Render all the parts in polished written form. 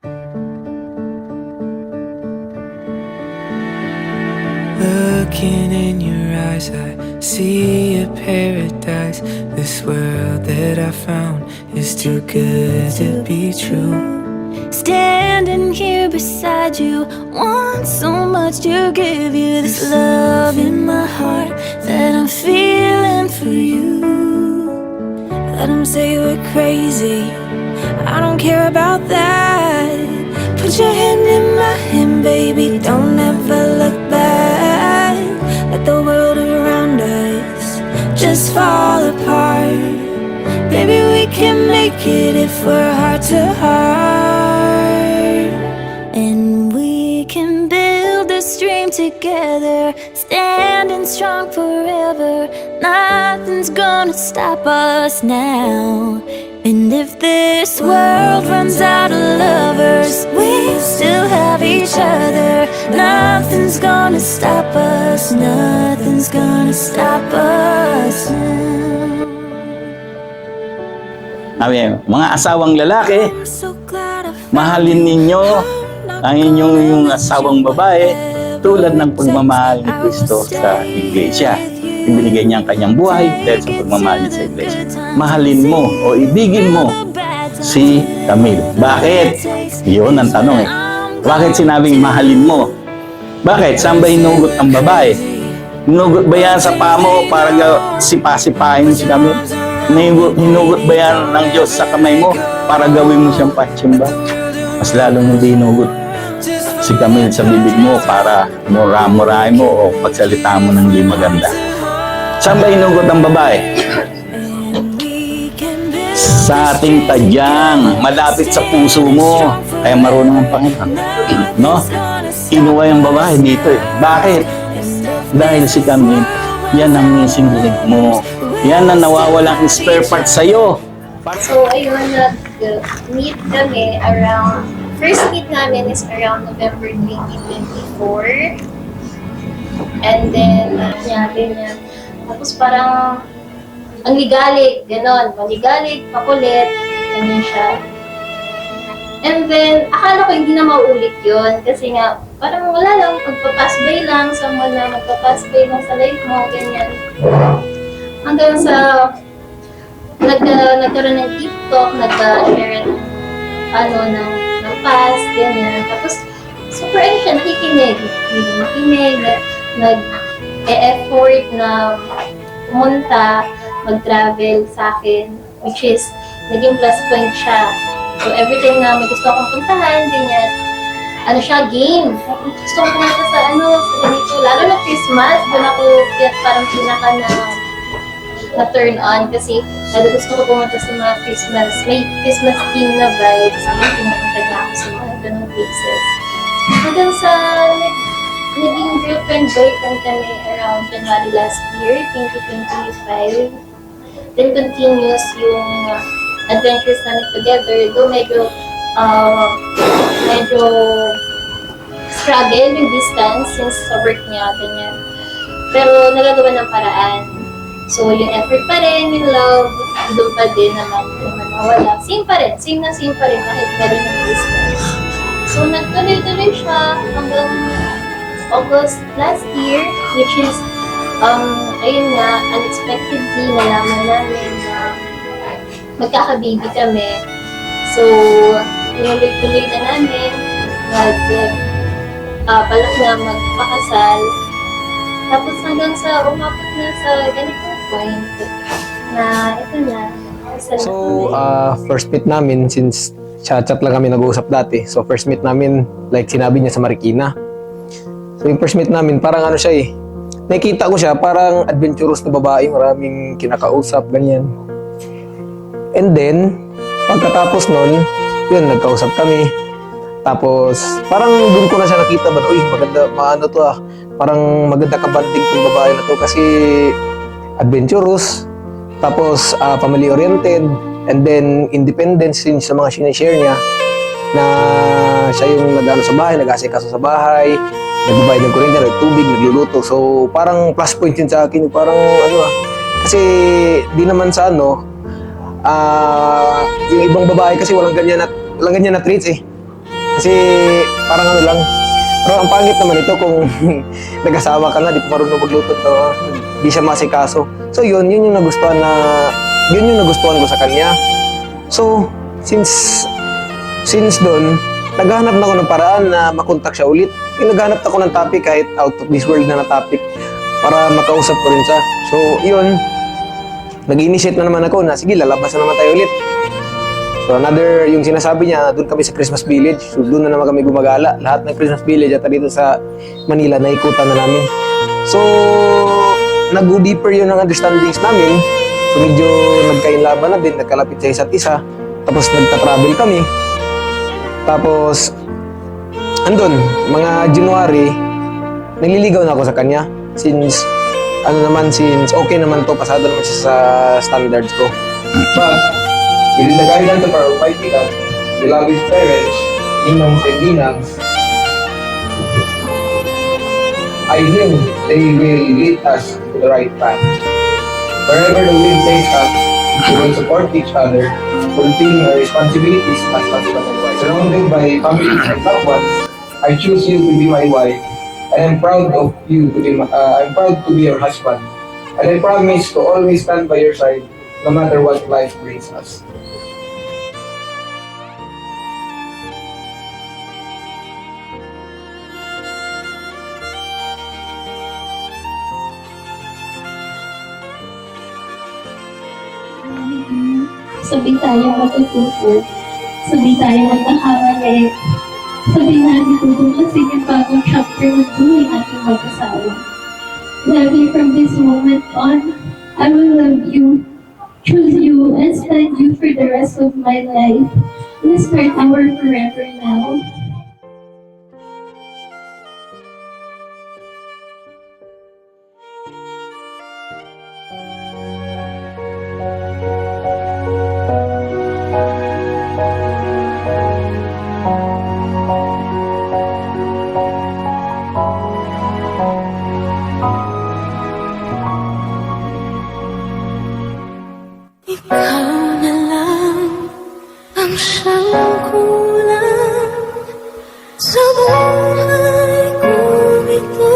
Looking in your eyes, I see a paradise. This world that I found is too good to be true. Standing here beside you, want so much to give you this love in my heart that I'm feeling for you. Let them say we're crazy, I don't care about that. Put your hand in my hand, baby, don't ever look back. Let the world around us just fall apart. Baby, we can make it if we're heart to heart. And we can build this dream together, standing strong forever. Nothing's gonna stop us now. And if this world runs out of lovers, we still have each other. Nothing's gonna stop us, nothing's gonna stop us now. Mga asawang lalaki, mahalin ninyo ang inyong yung asawang babae tulad ng pagmamahal ni Kristo sa Iglesia. Ibinigay niya ang kanyang buhay dahil sa pagmamahal niya sa Iglesia. Mahalin mo o ibigin mo si Camille. Bakit? Yun ang tanong eh. Bakit sinabing mahalin mo? Bakit? Saan ba hinugot ang babae? Hinugot ba yan sa paa mo para sipa-sipahin si Camille? Hinugot ba yan ng Diyos sa kamay mo para gawin mo siyang patsimba? Mas lalong hindi hinugot si Camille sa bibig mo para mura-murahin mo o pagsalita mo ng hindi maganda. Saan ba hinugot ang babae? Sa ating tadyang, malapit sa puso mo. Kaya marunong ang Panginoon. No? Kinuha yung babae dito eh. Bakit? Dahil si Camille, yan ang missing link mo. Yan ang nawawalang spare part sa'yo. So, ayun, nag-meet kami around, first meet namin is around November 2024. And then, ganyan. Tapos parang, ang ligalig, gano'n. Maligalig, makulit, ganyan siya. And then, akala ko hindi na maulit yun. Kasi nga, parang wala lang, magpapass by lang, someone na magpapass by lang sa life mo, ganyan. Hanggang sa nagkaroon ng TikTok, nag-share ng past, ganyan. Tapos, super siya, nakikinig, nag-e-effort na pumunta, mag-travel sa akin, which is, naging plus point siya. So, every time na may gusto akong puntahan, ganyan, game. Gusto ko pumunta sa ganito, lalo na Christmas, doon ako parang pinaka na-turn on kasi gusto ko pumunta sa mga Christmas, may Christmas theme na vibes, pinupunta niya ako sa mga ganong places. Hanggang sa naging girlfriend-boyfriend kami around January last year, 2025. Then continuous yung adventures namin together, though medyo struggle yung distance since sa work niya, ganyan. Pero nagagawa ng paraan. So, yung effort pa rin, yung love, doon pa din naman nawala. Same pa rin kahit galing ng business. So, nagtuloy-tuloy siya hanggang August last year, which is, ayun nga, unexpectedly nalaman namin na magkaka-baby kami. So, tuloy-tuloy na namin, balak na magpakasal. Tapos hanggang sa umabot na sa ganitong point na ito na. So, first meet namin, since chat lang kami nag-uusap dati. So, first meet namin, like sinabi niya sa Marikina. So, yung first meet namin, parang siya eh. Nakita ko siya, parang adventurous na babae, maraming kinakausap, ganyan. And then, pagkatapos nun, yun, nagkausap kami. Tapos, parang doon ko na siya nakita ba, uy, maganda, parang maganda kabanding tong babae na to kasi adventurous, tapos family-oriented, and then independent since sa mga sinishare niya na siya yung sa bahay, nag-asikaso sa bahay, nagbabayad ng kuryente, nagtubig, nagluluto. So, parang plus point yun sa akin, parang kasi di naman sa yung ibang babae kasi walang ganyan na traits eh. Kasi parang ano lang, pero ang pangit naman ito kung nag-asawa ka na, di pa marunong magluto to, di siya masikaso. So yun yung nagustuhan ko sa kanya. So, since doon, naghahanap na ako ng paraan na makontak siya ulit. Naghahanap ako ng topic kahit out of this world na topic para makausap ko rin siya. So, yun, nag-initiate na naman ako na, sige, lalabas na naman tayo ulit. So, another, yung sinasabi niya, doon kami sa Christmas Village. So, doon na naman kami gumagala. Lahat ng Christmas Village at dito sa Manila, naikutan na namin. So, nag-go deeper yun ang understandings namin. So, medyo nagkainlaban na din, nagkalapit sa isa't isa. Tapos, nagta-travel kami. Tapos, andun, mga January, nagliligaw na ako sa kanya. Since okay naman to, pasado naman siya sa standards ko. But, within the guidance of our Almighty God, beloved parents, ninongs and ninangs, I think they will lead us to the right path. Wherever the wind takes us, we will support each other, fulfilling our responsibilities as husband and wife. Surrounded by family and loved ones, I choose you to be my wife, and I'm proud of you to be. I'm proud to be your husband, and I promise to always stand by your side, no matter what life brings us. Sabi tayo matututo. Sabi tayo magkakamali. Sabi natin tutong kasi yung bagong chapter ng buhay natin mag-asawa. Loving from this moment on, I will love you, choose you, and stand you for the rest of my life. Let's start our forever now. Ikaw na lang ang siyang kulang sa buhay kong ito.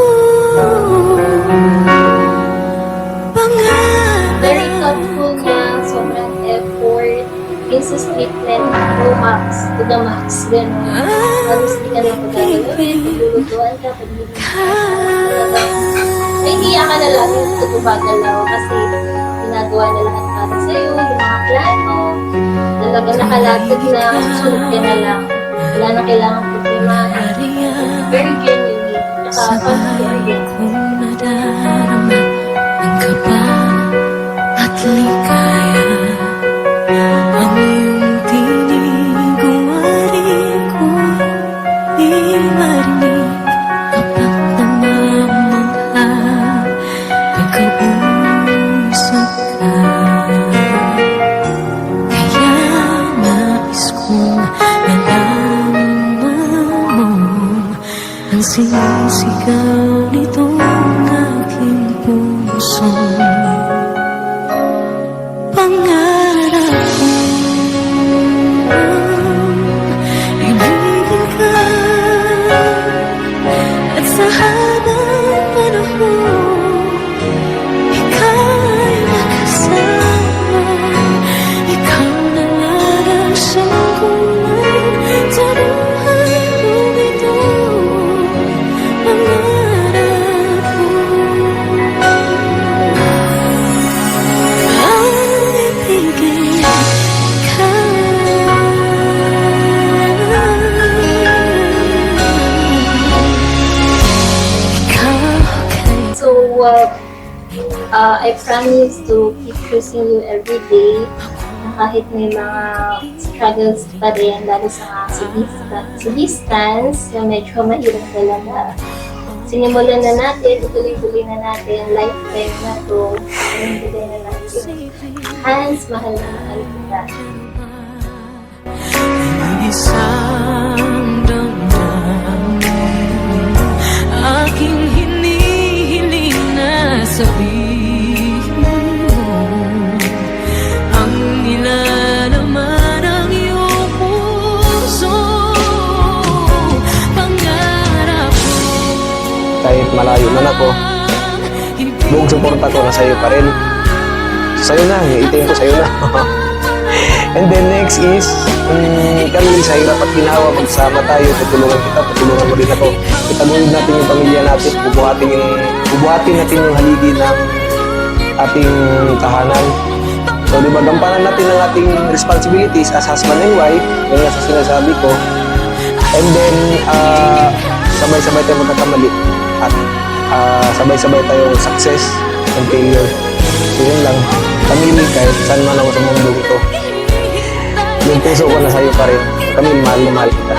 Very thoughtful na, sobrang effort, princess treatment, no max, to the max, gano'n. Halos di ka na pagkagawin, paglulutuan ka, talagang, nahihiya ka na lang yung tutubagalaw kasi ginagawa na lahat para sa'yo, yung mga plano, talagang nakalatag na, susunod ka na lang. Wala na kailangan problema. Very genuine, nakaka-confident. Nadarama ang kaba at ligaya. Ang iyong tinig uwari ko di marinig kapag namamangha nag-uusap ka. Kaya nais kong nalaman mo ang sinisigaw nitong aking puso. Pangarap kong ibigin ka at sa habang panahon ikaw ay makasama. Ikaw na lang ang siyang kulang sa buhay kong ito. Pangarap ko ang ibigin ka. Ikaw kay So, I promise to keep choosing you every day. Na kahit may mga struggles pa rin, lalo sa sa distance, na medyo mahirap talaga. Sinimulan na natin, tuloy-tuloy na natin, lifetime na to. Tuloy na natin. Hans, mahal na mahal kita. isang damdamin aking hinihiling na sabihin mo ang nilalaman ng iyong puso. malayo man ako, buong suporta ko na sa'yo pa rin. Sa'yo na, yung itim ko sa'yo na. And then next is, kami sa hirap at ginawa, magsama tayo, tutulungan kita, tutulungan mo rin ako. Itaguyod natin yung pamilya natin, bubuhatin natin yung haligi ng ating tahanan. So, di ba, gampanan natin ang ating responsibilities as husband and wife, yung nasa sinasabi ko. And then, sabay-sabay tayo magkakamali at sabay-sabay tayo success and failure. So, yun lang. Kamil, kahit saan man ako sa mundo ito, yung puso ko na sa'yo pa rin. Kamil, mahal na mahal kita.